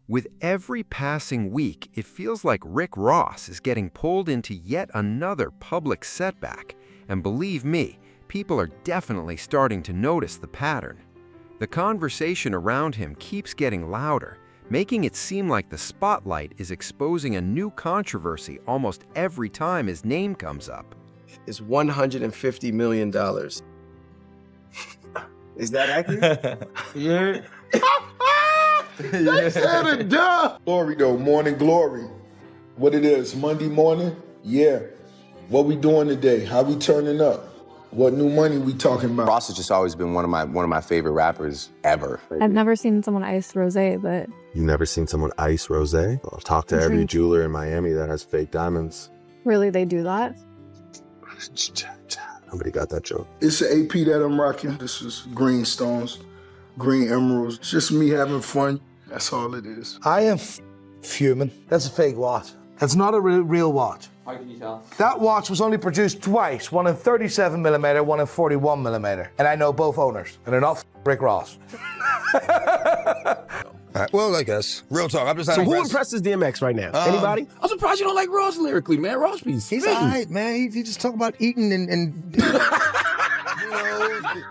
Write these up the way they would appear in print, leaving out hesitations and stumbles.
With every passing week, it feels like Rick Ross is getting pulled into yet another public setback. And believe me, people are definitely starting to notice the pattern. The conversation around him keeps getting louder, making it seem like the spotlight is exposing a new controversy almost every time his name comes up. It's $150 million. Is that accurate? Yeah. They said it, duh. Glory though, morning glory. What it is, Monday morning? Yeah. What we doing today? How we turning up? What new money we talking about? Ross has just always been one of my favorite rappers ever. I've never seen someone ice rosé, but... You've never seen someone ice rosé? I'll talk to every jeweler in Miami that has fake diamonds. Really, they do that? Nobody got that joke. It's an AP that I'm rocking. This is green stones, green emeralds. It's just me having fun. That's all it is. I am fuming. That's a fake watch. That's not a real watch. How can you tell? That watch was only produced twice, one in 37 millimeter, one in 41 millimeter. And I know both owners, and they're not Rick Ross. All right, well, I guess. Real talk, I'm just So who impresses DMX right now? Anybody? I'm surprised you don't like Ross lyrically, man. Ross be He's all right, man. He just talking about eating and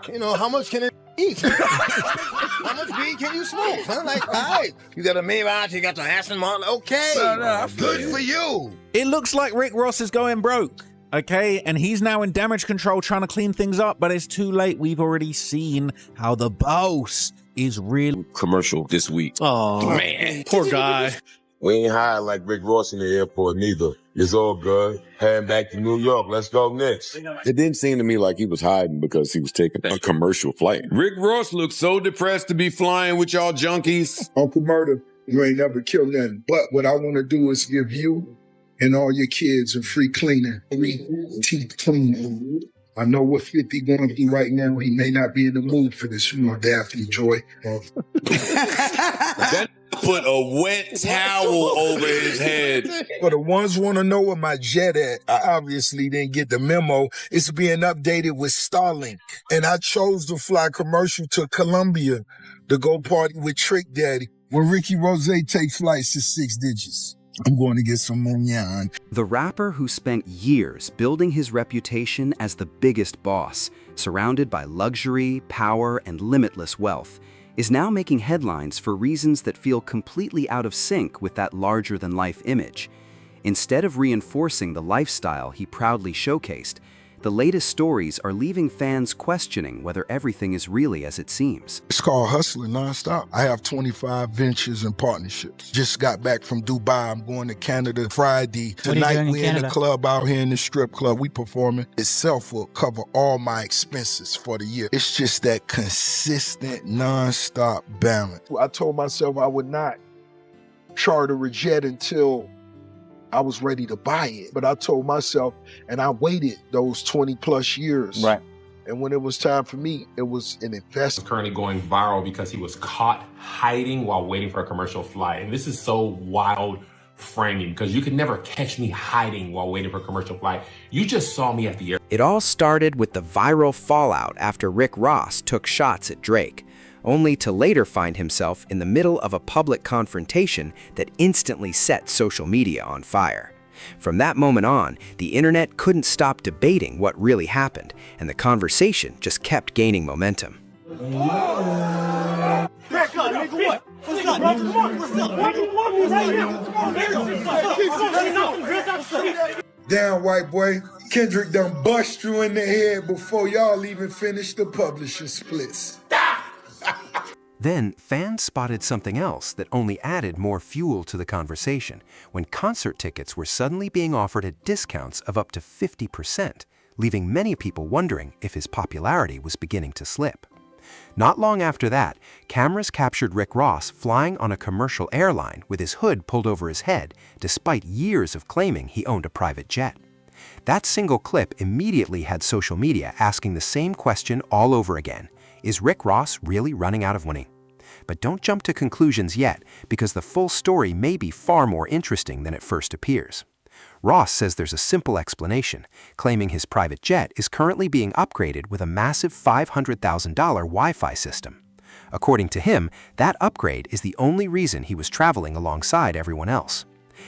you know, how much can it eat? How much weed can you smoke? Huh? Like, all right, you got a Maybach, you got the Aston Martin, okay. Good for you. It looks like Rick Ross is going broke, okay? And he's now in damage control trying to clean things up, but it's too late. We've already seen how the boss is really commercial this week. Oh, man. Poor guy. We ain't hired like Rick Ross in the airport neither. It's all good. Heading back to New York. Let's go next. It didn't seem to me like he was hiding because he was taking a commercial flight. Rick Ross looks so depressed to be flying with y'all junkies. Uncle Murder, you ain't never killed nothing. But what I want to do is give you and all your kids a free cleaning. Free teeth cleaning. I know what 50 going through right now. He may not be in the mood for this, you know, Daphne Joy. That put a wet towel over his head. For the ones want to know where my jet at, I obviously didn't get the memo. It's being updated with Starlink. And I chose to fly commercial to Colombia to go party with Trick Daddy. When Ricky Rose takes flights to 6 digits. I'm going to get some Mignon. The rapper who spent years building his reputation as the biggest boss, surrounded by luxury, power, and limitless wealth, is now making headlines for reasons that feel completely out of sync with that larger-than-life image. Instead of reinforcing the lifestyle he proudly showcased, the latest stories are leaving fans questioning whether everything is really as it seems. It's called hustling nonstop. I have 25 ventures and partnerships. Just got back from Dubai. I'm going to Canada Friday. Tonight we're in the club out here in the strip club. We performing. Itself will cover all my expenses for the year. It's just that consistent nonstop balance. I told myself I would not charter a jet until I was ready to buy it. But I told myself, and I waited those 20 plus years. Right. And when it was time for me, it was an investment. Currently going viral because he was caught hiding while waiting for a commercial flight. And this is so wild framing because you could never catch me hiding while waiting for a commercial flight. You just saw me at the airport. It all started with the viral fallout after Rick Ross took shots at Drake, only to later find himself in the middle of a public confrontation that instantly set social media on fire. From that moment on, the internet couldn't stop debating what really happened, and the conversation just kept gaining momentum. Damn, white boy. Kendrick done bust you in the head before y'all even finish the publishing splits. Then, fans spotted something else that only added more fuel to the conversation when concert tickets were suddenly being offered at discounts of up to 50%, leaving many people wondering if his popularity was beginning to slip. Not long after that, cameras captured Rick Ross flying on a commercial airline with his hood pulled over his head, despite years of claiming he owned a private jet. That single clip immediately had social media asking the same question all over again. Is Rick Ross really running out of money? But don't jump to conclusions yet, because the full story may be far more interesting than it first appears. Ross says there's a simple explanation, claiming his private jet is currently being upgraded with a massive $500,000 Wi-Fi system. According to him, that upgrade is the only reason he was traveling alongside everyone else.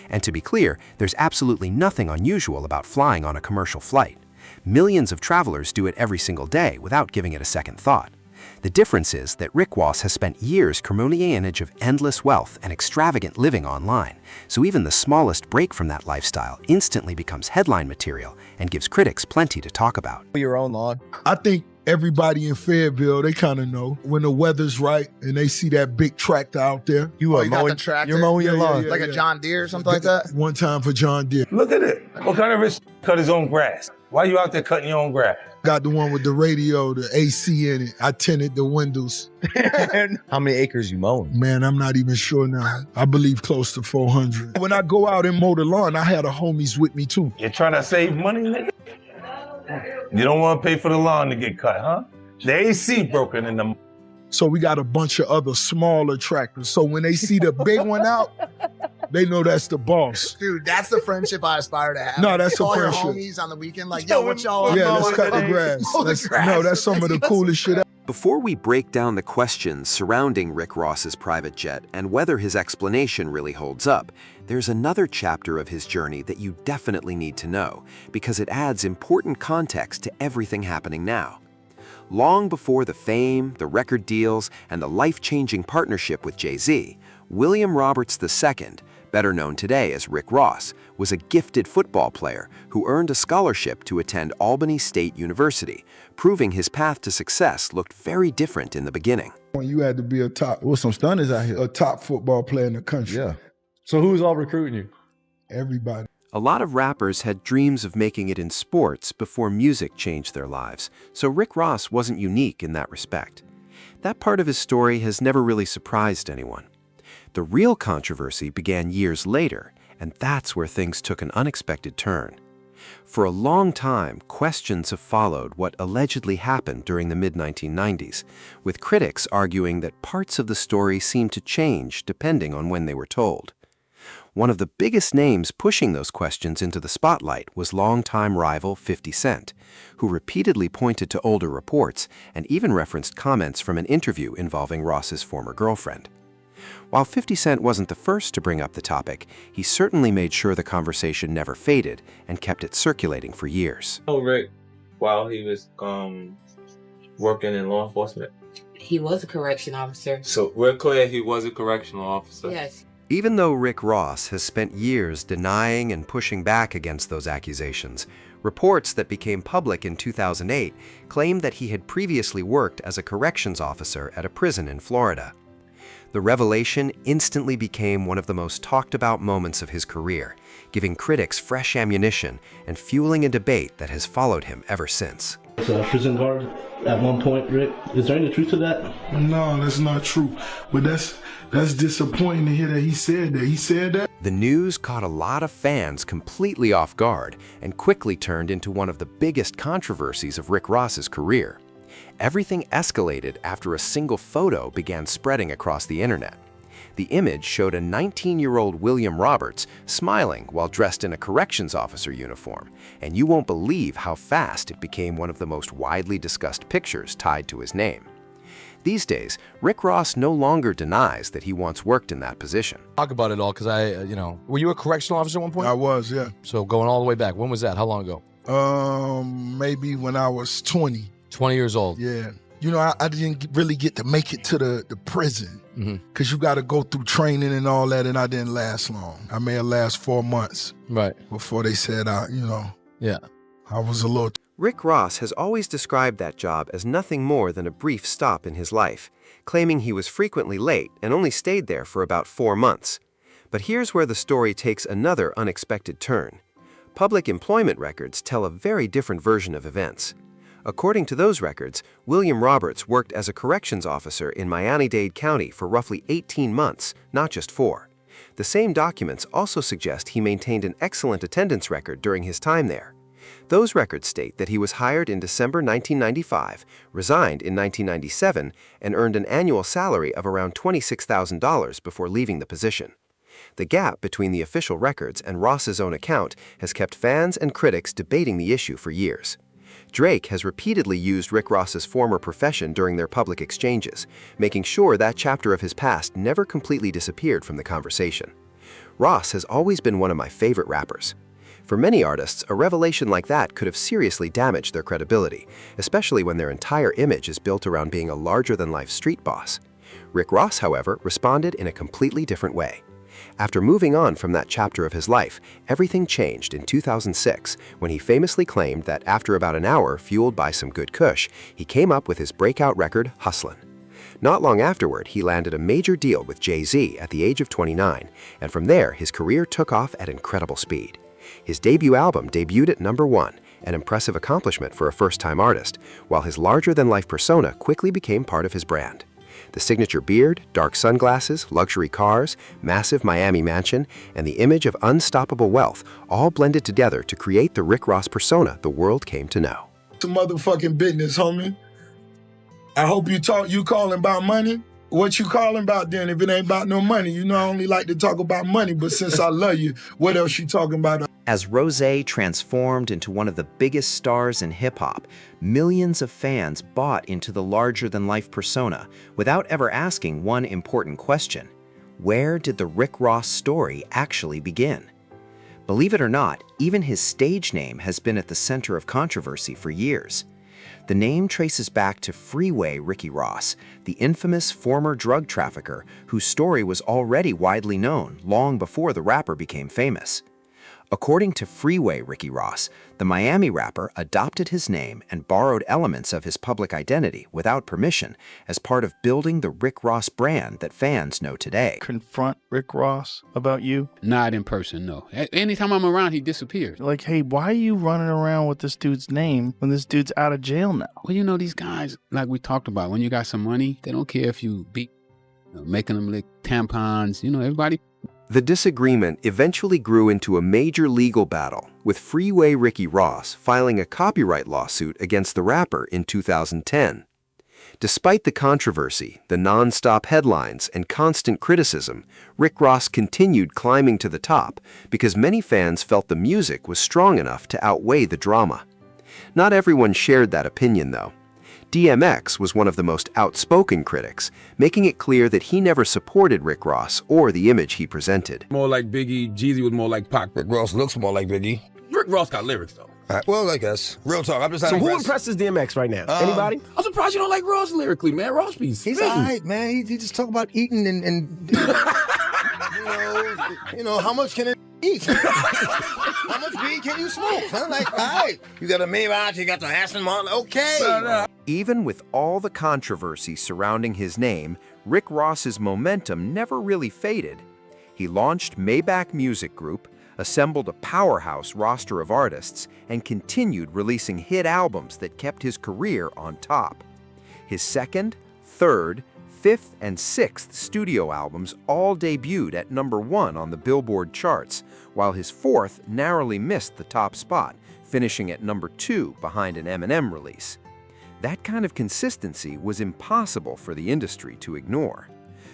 And to be clear, there's absolutely nothing unusual about flying on a commercial flight. Millions of travelers do it every single day without giving it a second thought. The difference is that Rick Ross has spent years creating an image of endless wealth and extravagant living online, so even the smallest break from that lifestyle instantly becomes headline material and gives critics plenty to talk about. Your own lawn. I think everybody in Fayetteville, they kind of know when the weather's right and they see that big tractor out there. You got the tractor? You're mowing your lawn. Like a John Deere or something like that? One time for John Deere. Look at it. What kind of rich cut his own grass? Why you out there cutting your own grass? Got the one with the radio, the AC in it. I tinted the windows. How many acres you mowing? Man, I'm not even sure now. I believe close to 400. When I go out and mow the lawn, I had the homies with me too. You're trying to save money, nigga? You don't want to pay for the lawn to get cut, huh? The AC broken in the... So we got a bunch of other smaller tractors. So when they see the big one out, they know that's the boss. Dude, that's the friendship I aspire to have. No, that's all a your friendship. homies on the weekend, like, yo, what y'all Yeah, let's cut the grass. No, that's some of the coolest shit. Before we break down the questions surrounding Rick Ross's private jet and whether his explanation really holds up, there's another chapter of his journey that you definitely need to know, because it adds important context to everything happening now. Long before the fame, the record deals, and the life-changing partnership with Jay-Z, William Roberts II, better known today as Rick Ross, was a gifted football player who earned a scholarship to attend Albany State University, proving his path to success looked very different in the beginning. You had to be a top, well, some stunners out here. A top football player in the country. Yeah. So who's all recruiting you? Everybody. A lot of rappers had dreams of making it in sports before music changed their lives, so Rick Ross wasn't unique in that respect. That part of his story has never really surprised anyone. The real controversy began years later, and that's where things took an unexpected turn. For a long time, questions have followed what allegedly happened during the mid-1990s, with critics arguing that parts of the story seemed to change depending on when they were told. One of the biggest names pushing those questions into the spotlight was longtime rival 50 Cent, who repeatedly pointed to older reports and even referenced comments from an interview involving Ross's former girlfriend. While 50 Cent wasn't the first to bring up the topic, he certainly made sure the conversation never faded and kept it circulating for years. Oh, Rick, while he was working in law enforcement? He was a correction officer. So we're clear he was a correctional officer? Yes. Even though Rick Ross has spent years denying and pushing back against those accusations, reports that became public in 2008 claimed that he had previously worked as a corrections officer at a prison in Florida. The revelation instantly became one of the most talked about moments of his career, giving critics fresh ammunition and fueling a debate that has followed him ever since. As a prison guard at one point, Rick, is there any truth to that? No, that's not true. But that's disappointing to hear that he said that. He said that. The news caught a lot of fans completely off guard and quickly turned into one of the biggest controversies of Rick Ross's career. Everything escalated after a single photo began spreading across the internet. The image showed a 19-year-old William Roberts smiling while dressed in a corrections officer uniform, and you won't believe how fast it became one of the most widely discussed pictures tied to his name. These days, Rick Ross no longer denies that he once worked in that position. Talk about it all, because were you a correctional officer at one point? I was, yeah. So going all the way back, when was that? How long ago? Maybe when I was 20. 20 years old? Yeah. You know, I didn't really get to make it to the prison, because you got to go through training and all that, and I didn't last long. I may have lasted 4 months. Right. Before they said, yeah, I was a little... Rick Ross has always described that job as nothing more than a brief stop in his life, claiming he was frequently late and only stayed there for about 4 months. But here's where the story takes another unexpected turn. Public employment records tell a very different version of events. According to those records, William Roberts worked as a corrections officer in Miami-Dade County for roughly 18 months, not just 4. The same documents also suggest he maintained an excellent attendance record during his time there. Those records state that he was hired in December 1995, resigned in 1997, and earned an annual salary of around $26,000 before leaving the position. The gap between the official records and Ross's own account has kept fans and critics debating the issue for years. Drake has repeatedly used Rick Ross's former profession during their public exchanges, making sure that chapter of his past never completely disappeared from the conversation. Ross has always been one of my favorite rappers. For many artists, a revelation like that could have seriously damaged their credibility, especially when their entire image is built around being a larger-than-life street boss. Rick Ross, however, responded in a completely different way. After moving on from that chapter of his life, everything changed in 2006 when he famously claimed that after about an hour fueled by some good kush, he came up with his breakout record, Hustlin'. Not long afterward, he landed a major deal with Jay-Z at the age of 29, and from there, his career took off at incredible speed. His debut album debuted at #1, an impressive accomplishment for a first-time artist, while his larger-than-life persona quickly became part of his brand. The signature beard, dark sunglasses, luxury cars, massive Miami mansion, and the image of unstoppable wealth all blended together to create the Rick Ross persona the world came to know. It's a motherfucking business, homie. I hope you calling about money. What you calling about then if it ain't about no money? You know I only like to talk about money, but since I love you, what else you talking about? As Rosé transformed into one of the biggest stars in hip-hop, millions of fans bought into the larger-than-life persona without ever asking one important question: where did the Rick Ross story actually begin? Believe it or not, even his stage name has been at the center of controversy for years. The name traces back to Freeway Ricky Ross, the infamous former drug trafficker whose story was already widely known long before the rapper became famous. According to Freeway Ricky Ross, the Miami rapper adopted his name and borrowed elements of his public identity without permission as part of building the Rick Ross brand that fans know today. Confront Rick Ross about you? Not in person, no. Anytime I'm around, he disappears. Like, hey, why are you running around with this dude's name when this dude's out of jail now? Well, you know, these guys, like we talked about, when you got some money, they don't care if you beat, making them lick tampons, everybody. The disagreement eventually grew into a major legal battle, with Freeway Ricky Ross filing a copyright lawsuit against the rapper in 2010. Despite the controversy, the non-stop headlines, and constant criticism, Rick Ross continued climbing to the top because many fans felt the music was strong enough to outweigh the drama. Not everyone shared that opinion, though. DMX was one of the most outspoken critics, making it clear that he never supported Rick Ross or the image he presented. More like Biggie, Jeezy was more like Pac. Rick Ross looks more like Biggie. Rick Ross got lyrics, though. Well, I guess. Real talk. I'm just So who impresses DMX right now? Anybody? I'm surprised you don't like Ross lyrically, man. Ross be He's spitting. all right, man. He just talk about eating and how much can it eat? How much weed can you smoke? Huh? Like, all right, you got a Maybach, you got the Aston Martin, okay. Even with all the controversy surrounding his name, Rick Ross's momentum never really faded. He launched Maybach Music Group, assembled a powerhouse roster of artists, and continued releasing hit albums that kept his career on top. His second, third, fifth, and sixth studio albums all debuted at #1 on the Billboard charts, while his fourth narrowly missed the top spot, finishing at #2 behind an Eminem release. That kind of consistency was impossible for the industry to ignore,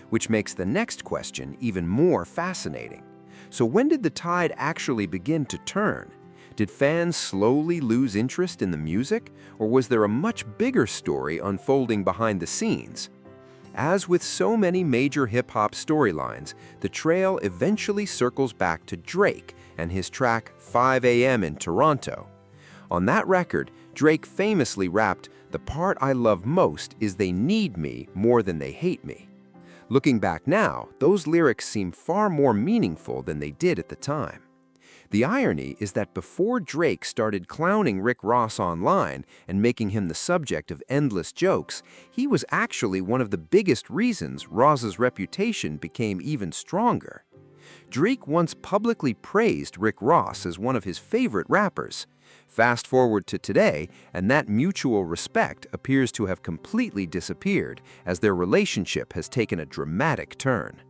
which makes the next question even more fascinating. So when did the tide actually begin to turn? Did fans slowly lose interest in the music, or was there a much bigger story unfolding behind the scenes? As with so many major hip-hop storylines, the trail eventually circles back to Drake and his track 5 a.m. in Toronto. On that record, Drake famously rapped, "The part I love most is they need me more than they hate me." Looking back now, those lyrics seem far more meaningful than they did at the time. The irony is that before Drake started clowning Rick Ross online and making him the subject of endless jokes, he was actually one of the biggest reasons Ross's reputation became even stronger. Drake once publicly praised Rick Ross as one of his favorite rappers. Fast forward to today, and that mutual respect appears to have completely disappeared as their relationship has taken a dramatic turn.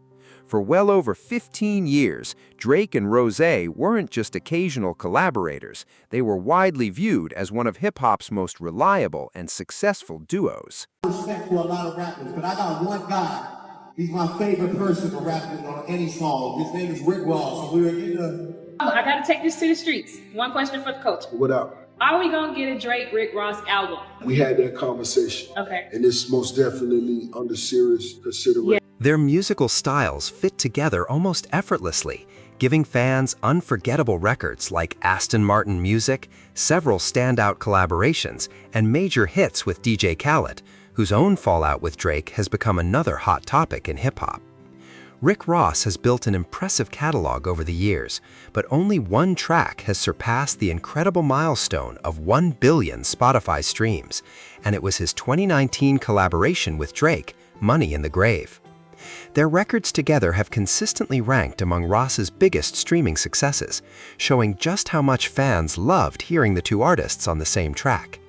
For well over 15 years, Drake and Rosé weren't just occasional collaborators, they were widely viewed as one of hip-hop's most reliable and successful duos. Respect for a lot of rappers, but I got one guy. He's my favorite person to rap with on any song. His name is Rick Ross. We were in the... I gotta take this to the streets. One question for the coach. What up? Are we gonna get a Drake Rick Ross album? We had that conversation. Okay. And it's most definitely under serious consideration. Their musical styles fit together almost effortlessly, giving fans unforgettable records like Aston Martin Music, several standout collaborations, and major hits with DJ Khaled, whose own fallout with Drake has become another hot topic in hip-hop. Rick Ross has built an impressive catalog over the years, but only one track has surpassed the incredible milestone of 1 billion Spotify streams, and it was his 2019 collaboration with Drake, Money in the Grave. Their records together have consistently ranked among Ross's biggest streaming successes, showing just how much fans loved hearing the two artists on the same track.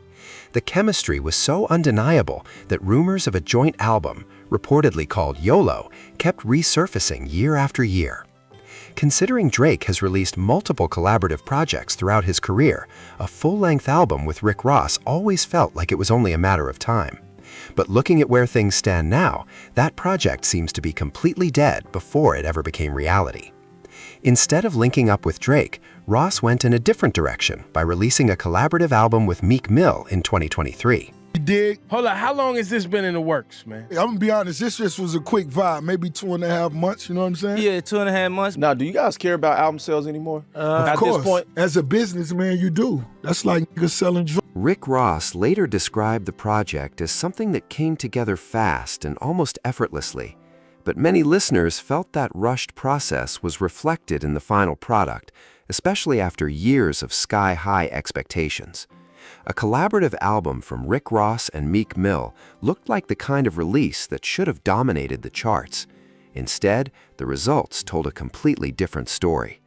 The chemistry was so undeniable that rumors of a joint album, reportedly called YOLO, kept resurfacing year after year. Considering Drake has released multiple collaborative projects throughout his career, a full-length album with Rick Ross always felt like it was only a matter of time. But looking at where things stand now, that project seems to be completely dead before it ever became reality. Instead of linking up with Drake, Ross went in a different direction by releasing a collaborative album with Meek Mill in 2023. You dig? Hold on, how long has this been in the works, man? I'm gonna be honest, this just was a quick vibe, maybe 2.5 months, you know what I'm saying? Yeah, 2.5 months. Now, do you guys care about album sales anymore? Of course, this point? As a businessman, you do. That's like niggas selling drugs. Rick Ross later described the project as something that came together fast and almost effortlessly, but many listeners felt that rushed process was reflected in the final product, especially after years of sky-high expectations. A collaborative album from Rick Ross and Meek Mill looked like the kind of release that should have dominated the charts. Instead, the results told a completely different story.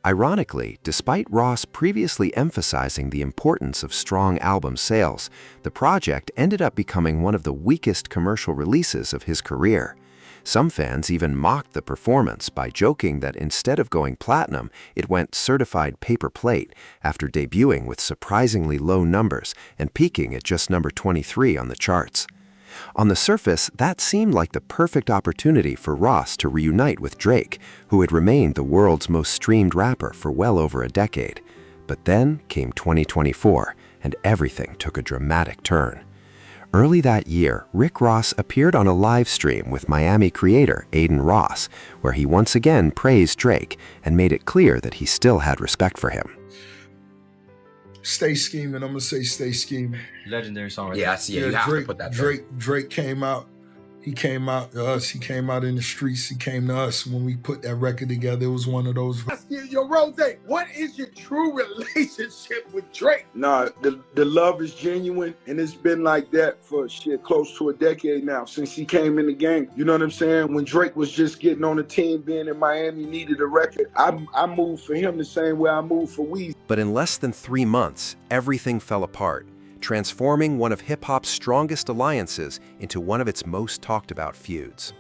Ironically, despite Ross previously emphasizing the importance of strong album sales, the project ended up becoming one of the weakest commercial releases of his career. Some fans even mocked the performance by joking that instead of going platinum, it went certified paper plate after debuting with surprisingly low numbers and peaking at just number 23 on the charts. On the surface, that seemed like the perfect opportunity for Ross to reunite with Drake, who had remained the world's most streamed rapper for well over a decade. But then came 2024, and everything took a dramatic turn. Early that year, Rick Ross appeared on a live stream with Miami creator Aiden Ross, where he once again praised Drake and made it clear that he still had respect for him. Stay scheming, I'm gonna say stay scheming. Legendary song right Yeah, I there. see it. You have to put that there. Drake came out. He came out to us. He came out in the streets. He came to us when we put that record together. It was one of those. Yo, Rose, what is your true relationship with Drake? Nah, the love is genuine, and it's been like that for close to a decade now, since he came in the game. You know what I'm saying? When Drake was just getting on the team, being in Miami, needed a record, I moved for him the same way I moved for Weezy. But in less than 3 months, everything fell apart, transforming one of hip-hop's strongest alliances into one of its most talked-about feuds.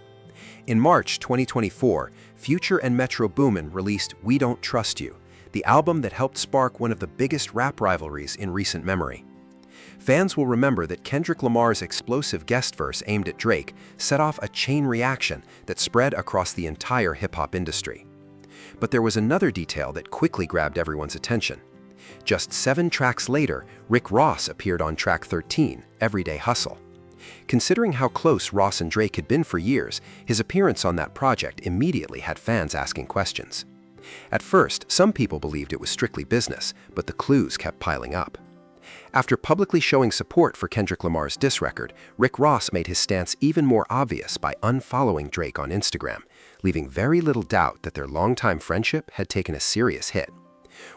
In March 2024, Future and Metro Boomin released We Don't Trust You, the album that helped spark one of the biggest rap rivalries in recent memory. Fans will remember that Kendrick Lamar's explosive guest verse aimed at Drake set off a chain reaction that spread across the entire hip-hop industry. But there was another detail that quickly grabbed everyone's attention. Just 7 tracks later, Rick Ross appeared on track 13, Everyday Hustle. Considering how close Ross and Drake had been for years, his appearance on that project immediately had fans asking questions. At first, some people believed it was strictly business, but the clues kept piling up. After publicly showing support for Kendrick Lamar's diss record, Rick Ross made his stance even more obvious by unfollowing Drake on Instagram, leaving very little doubt that their longtime friendship had taken a serious hit.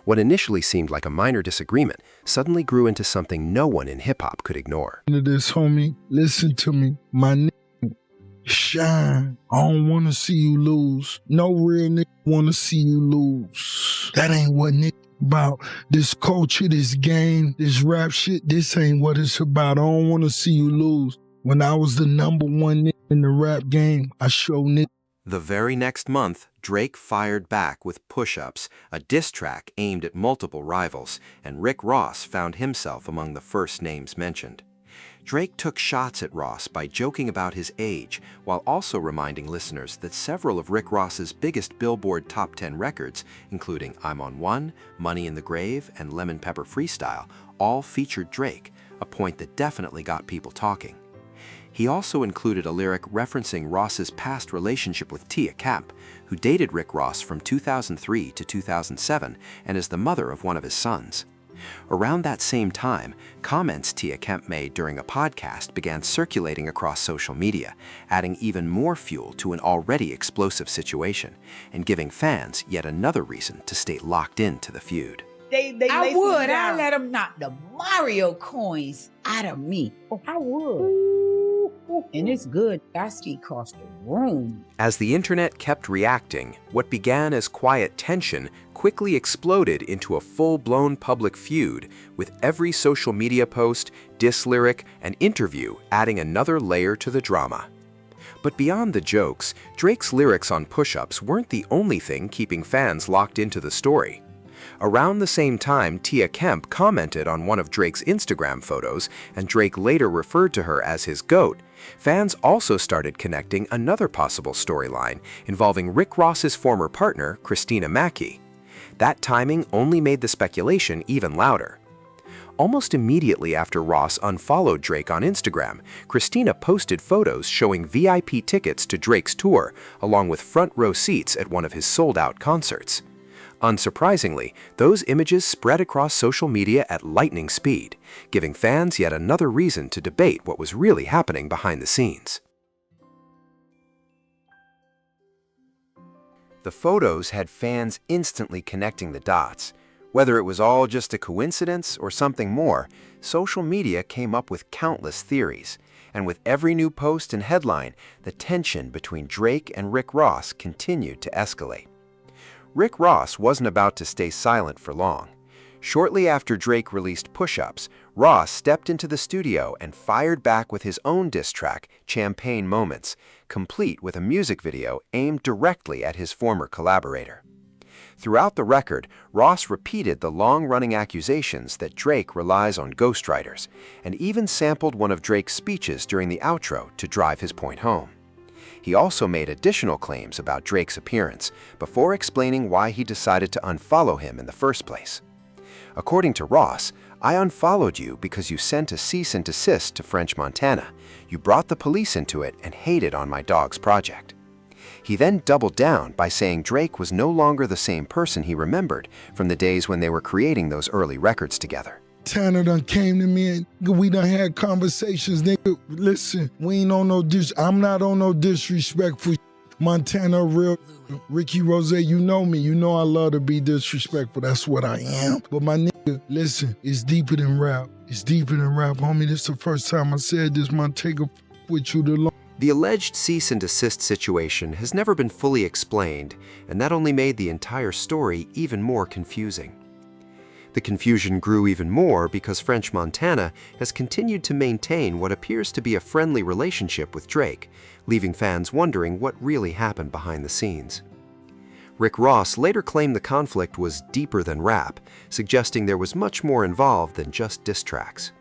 What initially seemed like a minor disagreement suddenly grew into something no one in hip-hop could ignore. This homie, listen to me, my nigga, shine. I don't wanna see you lose. No real nigga wanna see you lose. That ain't what nigga about. This culture, this game, this rap shit, this ain't what it's about. I don't wanna see you lose. When I was the #1 nigga in the rap game, I showed nigga. The very next month, Drake fired back with Push-Ups, a diss track aimed at multiple rivals, and Rick Ross found himself among the first names mentioned. Drake took shots at Ross by joking about his age, while also reminding listeners that several of Rick Ross's biggest Billboard Top 10 records, including I'm on One, Money in the Grave, and Lemon Pepper Freestyle, all featured Drake, a point that definitely got people talking. He also included a lyric referencing Ross's past relationship with Tia Kemp, who dated Rick Ross from 2003 to 2007 and is the mother of one of his sons. Around that same time, comments Tia Kemp made during a podcast began circulating across social media, adding even more fuel to an already explosive situation, and giving fans yet another reason to stay locked into the feud. I would. I let them knock the Mario coins out of me. Oh, I would. And it's good. I see across the room. As the internet kept reacting, what began as quiet tension quickly exploded into a full-blown public feud, with every social media post, diss lyric, and interview adding another layer to the drama. But beyond the jokes, Drake's lyrics on push-ups weren't the only thing keeping fans locked into the story. Around the same time, Tia Kemp commented on one of Drake's Instagram photos, and Drake later referred to her as his GOAT. Fans also started connecting another possible storyline involving Rick Ross's former partner, Christina Mackey. That timing only made the speculation even louder. Almost immediately after Ross unfollowed Drake on Instagram, Christina posted photos showing VIP tickets to Drake's tour, along with front row seats at one of his sold-out concerts. Unsurprisingly, those images spread across social media at lightning speed, giving fans yet another reason to debate what was really happening behind the scenes. The photos had fans instantly connecting the dots. Whether it was all just a coincidence or something more, social media came up with countless theories, and with every new post and headline, the tension between Drake and Rick Ross continued to escalate. Rick Ross wasn't about to stay silent for long. Shortly after Drake released Push-Ups, Ross stepped into the studio and fired back with his own diss track, Champagne Moments, complete with a music video aimed directly at his former collaborator. Throughout the record, Ross repeated the long-running accusations that Drake relies on ghostwriters, and even sampled one of Drake's speeches during the outro to drive his point home. He also made additional claims about Drake's appearance before explaining why he decided to unfollow him in the first place. According to Ross, "I unfollowed you because you sent a cease and desist to French Montana. You brought the police into it and hated on my dog's project." He then doubled down by saying Drake was no longer the same person he remembered from the days when they were creating those early records together. Montana done came to me and we done had conversations. Nigga, listen, we ain't on no I'm not on no disrespectful Montana real. Ricky Rose, you know me. You know I love to be disrespectful. That's what I am. But my nigga, listen, it's deeper than rap. It's deeper than rap, homie. This is the first time I said this, Montana with you the long. The alleged cease and desist situation has never been fully explained, and that only made the entire story even more confusing. The confusion grew even more because French Montana has continued to maintain what appears to be a friendly relationship with Drake, leaving fans wondering what really happened behind the scenes. Rick Ross later claimed the conflict was deeper than rap, suggesting there was much more involved than just diss tracks.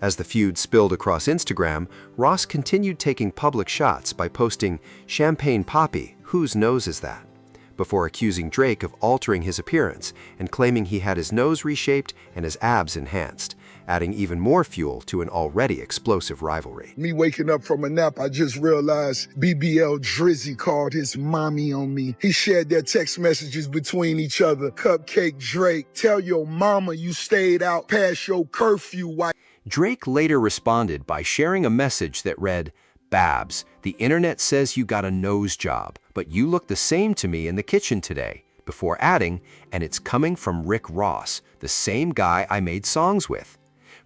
As the feud spilled across Instagram, Ross continued taking public shots by posting "Champagne Poppy, whose nose is that?" before accusing Drake of altering his appearance and claiming he had his nose reshaped and his abs enhanced, adding even more fuel to an already explosive rivalry. Me waking up from a nap, I just realized BBL Drizzy called his mommy on me. He shared their text messages between each other. Cupcake Drake, tell your mama you stayed out past your curfew. Drake later responded by sharing a message that read, "Babs, the internet says you got a nose job, but you look the same to me in the kitchen today," before adding, "and it's coming from Rick Ross, the same guy I made songs with."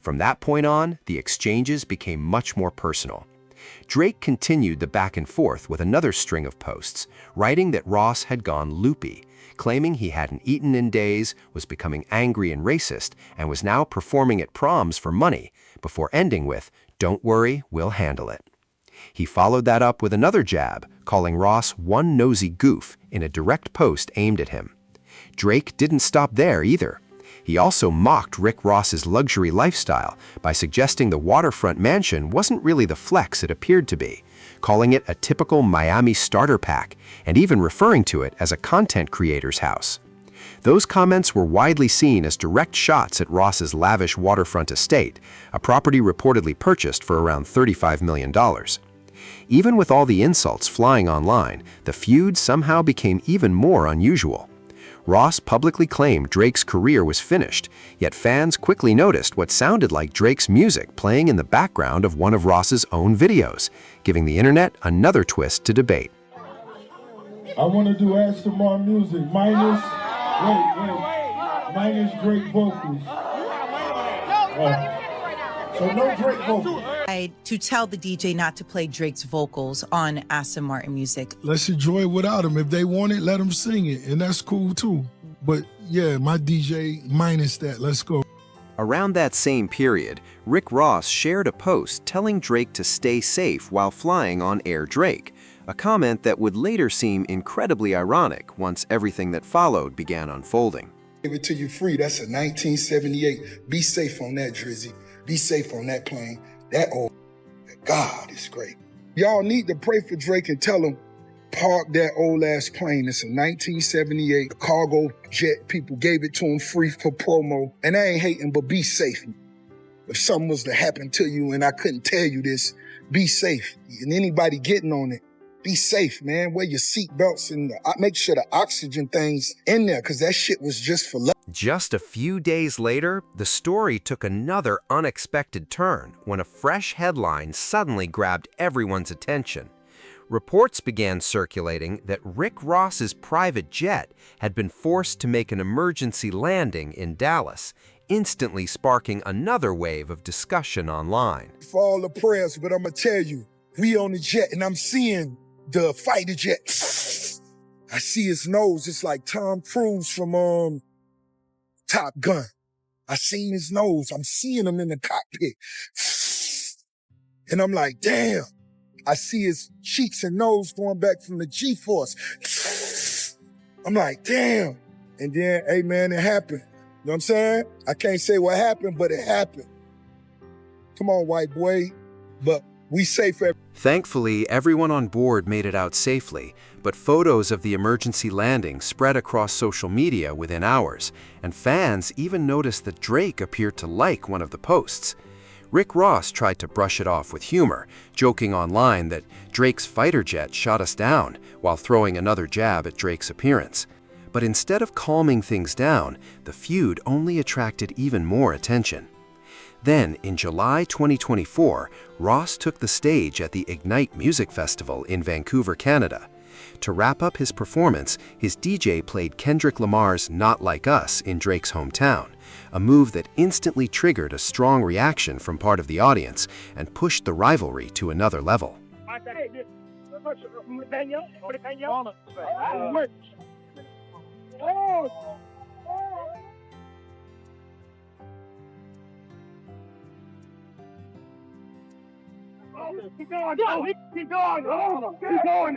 From that point on, the exchanges became much more personal. Drake continued the back and forth with another string of posts, writing that Ross had gone loopy, claiming he hadn't eaten in days, was becoming angry and racist, and was now performing at proms for money, before ending with, "Don't worry, we'll handle it." He followed that up with another jab, calling Ross one nosy goof in a direct post aimed at him. Drake didn't stop there either. He also mocked Rick Ross's luxury lifestyle by suggesting the waterfront mansion wasn't really the flex it appeared to be, calling it a typical Miami starter pack, and even referring to it as a content creator's house. Those comments were widely seen as direct shots at Ross's lavish waterfront estate, a property reportedly purchased for around $35 million. Even with all the insults flying online, the feud somehow became even more unusual. Ross publicly claimed Drake's career was finished, yet fans quickly noticed what sounded like Drake's music playing in the background of one of Ross's own videos, giving the internet another twist to debate. I want to do Aston Martin music minus Drake vocals. So no Drake vocals. To tell the DJ not to play Drake's vocals on Aston Martin music. Let's enjoy it without him. If they want it, let them sing it, and that's cool too. But yeah, my DJ minus that. Let's go. Around that same period, Rick Ross shared a post telling Drake to stay safe while flying on Air Drake, a comment that would later seem incredibly ironic once everything that followed began unfolding. Give it to you free. That's a 1978. Be safe on that, Drizzy. Be safe on that plane. That old God is great. Y'all need to pray for Drake and tell him, park that old ass plane. It's a 1978 cargo jet. People gave it to him free for promo. And I ain't hating, but be safe. If something was to happen to you and I couldn't tell you this, be safe. And anybody getting on it, be safe, man. Wear your seat belts and make sure the oxygen thing's in there, because that shit was just for love. Just a few days later, the story took another unexpected turn when a fresh headline suddenly grabbed everyone's attention. Reports began circulating that Rick Ross's private jet had been forced to make an emergency landing in Dallas, instantly sparking another wave of discussion online. For all the prayers, but I'm gonna tell you, we on the jet and I'm seeing the fighter jet. I see his nose. It's like Tom Cruise from Top Gun. I seen his nose. I'm seeing him in the cockpit. And I'm like, damn. I see his cheeks and nose going back from the G-force. I'm like, damn. And then, hey man, it happened. You know what I'm saying? I can't say what happened, but it happened. Come on, white boy. But we safe. Thankfully, everyone on board made it out safely, but photos of the emergency landing spread across social media within hours, and fans even noticed that Drake appeared to like one of the posts. Rick Ross tried to brush it off with humor, joking online that Drake's fighter jet shot us down, while throwing another jab at Drake's appearance. But instead of calming things down, the feud only attracted even more attention. Then, in July 2024, Ross took the stage at the Ignite Music Festival in Vancouver, Canada. To wrap up his performance, his DJ played Kendrick Lamar's Not Like Us in Drake's hometown, a move that instantly triggered a strong reaction from part of the audience and pushed the rivalry to another level. Keep going, keep going, keep going,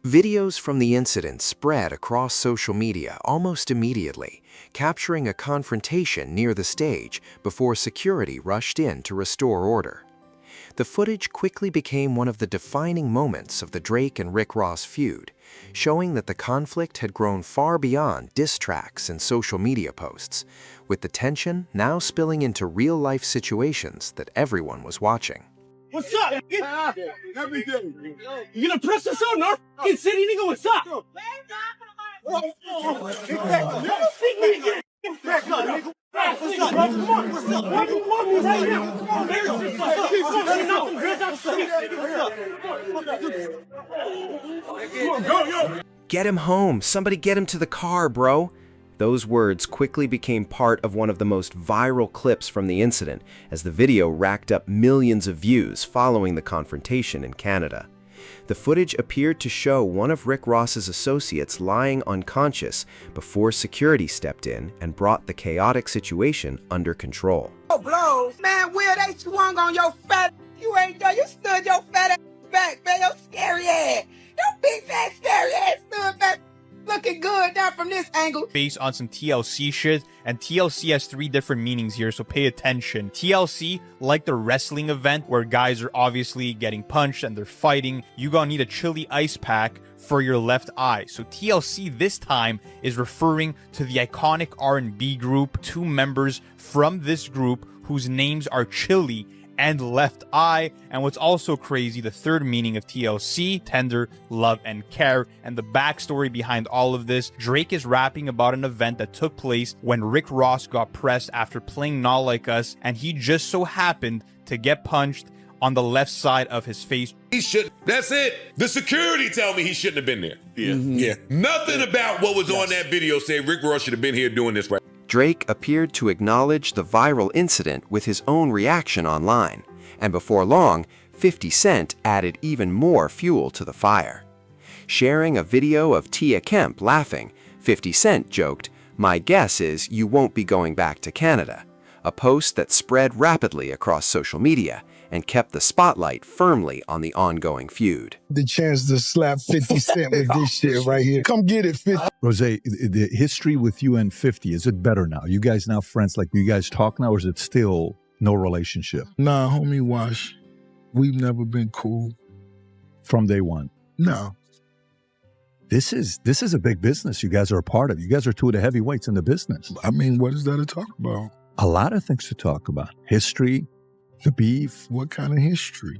Videos from the incident spread across social media almost immediately, capturing a confrontation near the stage before security rushed in to restore order. The footage quickly became one of the defining moments of the Drake and Rick Ross feud, showing that the conflict had grown far beyond diss tracks and social media posts, with the tension now spilling into real-life situations that everyone was watching. What's up? Everything. You gonna press us on our fucking city, nigga? What's up? Get him home. Somebody get him to the car, bro. Those words quickly became part of one of the most viral clips from the incident, as the video racked up millions of views following the confrontation in Canada. The footage appeared to show one of Rick Ross's associates lying unconscious before security stepped in and brought the chaotic situation under control. Oh, blows. Man, Will, they swung on your fat. You ain't done. You stood your fat ass back, man. Your scary ass. Your big fat scary ass stood back. Looking good down from this angle. Based on some TLC shit, and TLC has 3 different meanings here, so pay attention. TLC, like the wrestling event where guys are obviously getting punched and they're fighting, you gonna need a chili ice pack for your left eye. So TLC this time is referring to the iconic R&B group, 2 members from this group whose names are Chili and Left Eye. And what's also crazy, the 3rd meaning of TLC, tender, love, and care. And the backstory behind all of this, Drake is rapping about an event that took place when Rick Ross got pressed after playing Not Like Us, and he just so happened to get punched on the left side of his face. He should. That's it. The security tell me he shouldn't have been there. Yeah. Nothing about what was on that video said Rick Ross should have been here doing this right. Drake appeared to acknowledge the viral incident with his own reaction online, and before long, 50 Cent added even more fuel to the fire. Sharing a video of Tia Kemp laughing, 50 Cent joked, "My guess is you won't be going back to Canada," a post that spread rapidly across social media and kept the spotlight firmly on the ongoing feud. The chance to slap 50 Cent with this shit right here. Come get it, 50. Rose, the history with you and 50, is it better now? You guys now friends, like you guys talk now, or is it still no relationship? Nah, homie Wash, we've never been cool. From day one? No. This is a big business you guys are a part of. You guys are 2 of the heavyweights in the business. I mean, what is there to talk about? A lot of things to talk about. History, the beef. What kind of history?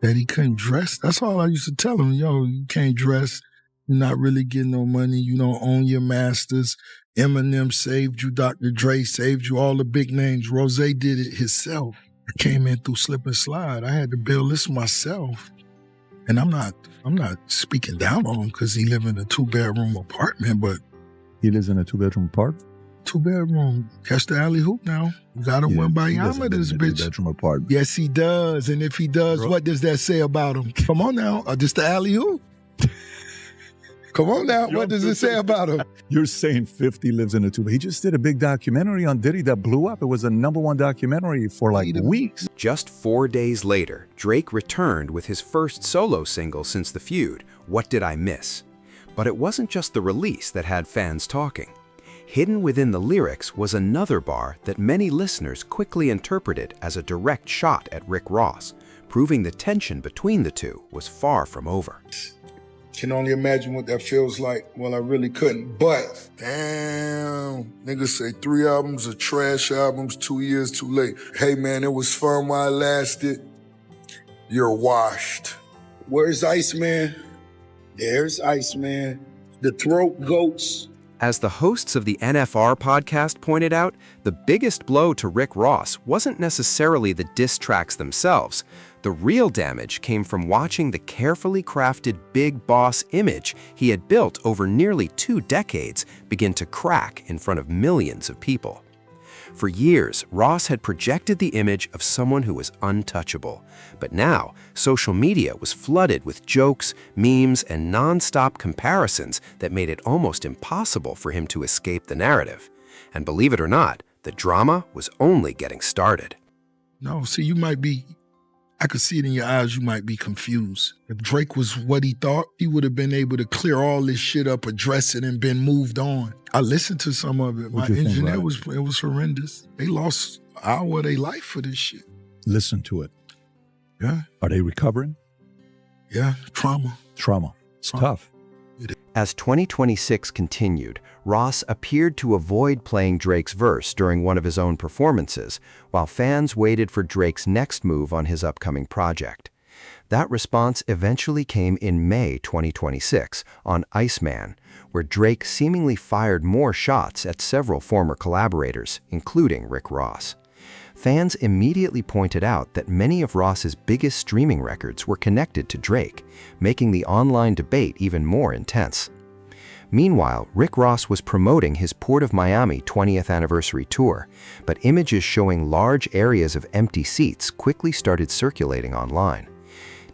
That he couldn't dress? That's all I used to tell him. Yo, you can't dress. You're not really getting no money. You don't own your masters. Eminem saved you. Dr. Dre saved you. All the big names. Rose did it himself. I came in through slip and slide. I had to build this myself. And I'm not speaking down on him because he live in a 2-bedroom apartment, but... He lives in a 2-bedroom apartment? 2-bedroom. Catch the alley hoop now. You gotta win by Yama, this bitch. 2-bedroom apartment. Yes, he does. And if he does, what does that say about him? Come on now. Just the alley hoop. Come on now. What does it say about him? You're saying 50 lives in a 2. He just did a big documentary on Diddy that blew up. It was a #1 documentary for like weeks. Just 4 days later, Drake returned with his first solo single since the feud, What Did I Miss? But it wasn't just the release that had fans talking. Hidden within the lyrics was another bar that many listeners quickly interpreted as a direct shot at Rick Ross, proving the tension between the two was far from over. Can only imagine what that feels like. Well, I really couldn't, but damn, niggas say 3 albums are trash albums, 2 years too late. Hey man, it was fun while it lasted. You're washed. Where's Iceman? There's Iceman. The throat goats. As the hosts of the NFR podcast pointed out, the biggest blow to Rick Ross wasn't necessarily the diss tracks themselves. The real damage came from watching the carefully crafted big boss image he had built over nearly 2 decades begin to crack in front of millions of people. For years, Ross had projected the image of someone who was untouchable. But now, social media was flooded with jokes, memes, and non-stop comparisons that made it almost impossible for him to escape the narrative. And believe it or not, the drama was only getting started. No, see, you might be... I could see it in your eyes, you might be confused. If Drake was what he thought, he would have been able to clear all this shit up, address it, and been moved on. I listened to some of it. My engineer it was horrendous. They lost an hour of their life for this shit. Listen to it. Yeah. Are they recovering? Yeah, trauma. It's tough. As 2026 continued, Ross appeared to avoid playing Drake's verse during one of his own performances, while fans waited for Drake's next move on his upcoming project. That response eventually came in May 2026 on Iceman, where Drake seemingly fired more shots at several former collaborators, including Rick Ross. Fans immediately pointed out that many of Ross's biggest streaming records were connected to Drake, making the online debate even more intense. Meanwhile, Rick Ross was promoting his Port of Miami 20th anniversary tour, but images showing large areas of empty seats quickly started circulating online.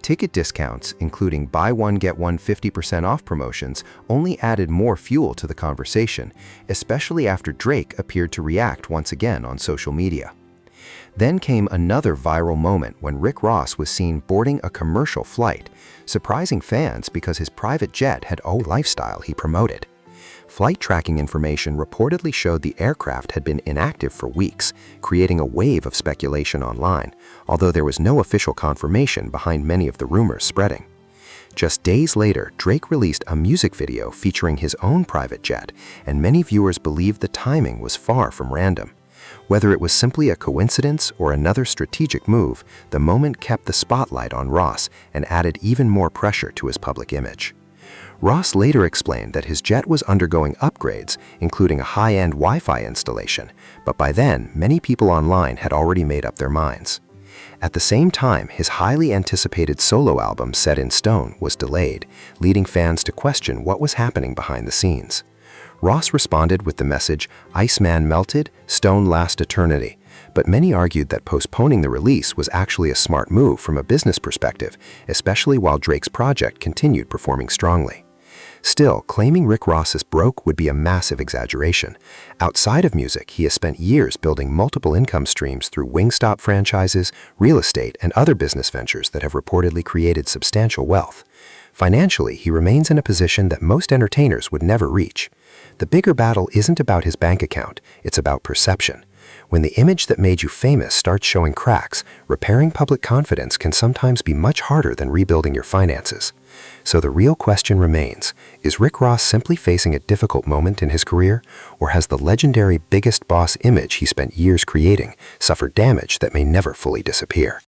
Ticket discounts, including buy one get one 50% off promotions, only added more fuel to the conversation, especially after Drake appeared to react once again on social media. Then came another viral moment when Rick Ross was seen boarding a commercial flight, surprising fans because his private jet had a lifestyle he promoted. Flight tracking information reportedly showed the aircraft had been inactive for weeks, creating a wave of speculation online, although there was no official confirmation behind many of the rumors spreading. Just days later, Drake released a music video featuring his own private jet, and many viewers believed the timing was far from random. Whether it was simply a coincidence or another strategic move, the moment kept the spotlight on Ross and added even more pressure to his public image. Ross later explained that his jet was undergoing upgrades, including a high-end Wi-Fi installation, but by then, many people online had already made up their minds. At the same time, his highly anticipated solo album, Set in Stone, was delayed, leading fans to question what was happening behind the scenes. Ross responded with the message, "Iceman melted, stone last eternity," but many argued that postponing the release was actually a smart move from a business perspective, especially while Drake's project continued performing strongly. Still, claiming Rick Ross is broke would be a massive exaggeration. Outside of music, he has spent years building multiple income streams through Wingstop franchises, real estate, and other business ventures that have reportedly created substantial wealth. Financially, he remains in a position that most entertainers would never reach. The bigger battle isn't about his bank account, it's about perception. When the image that made you famous starts showing cracks, repairing public confidence can sometimes be much harder than rebuilding your finances. So the real question remains, is Rick Ross simply facing a difficult moment in his career, or has the legendary biggest boss image he spent years creating suffered damage that may never fully disappear?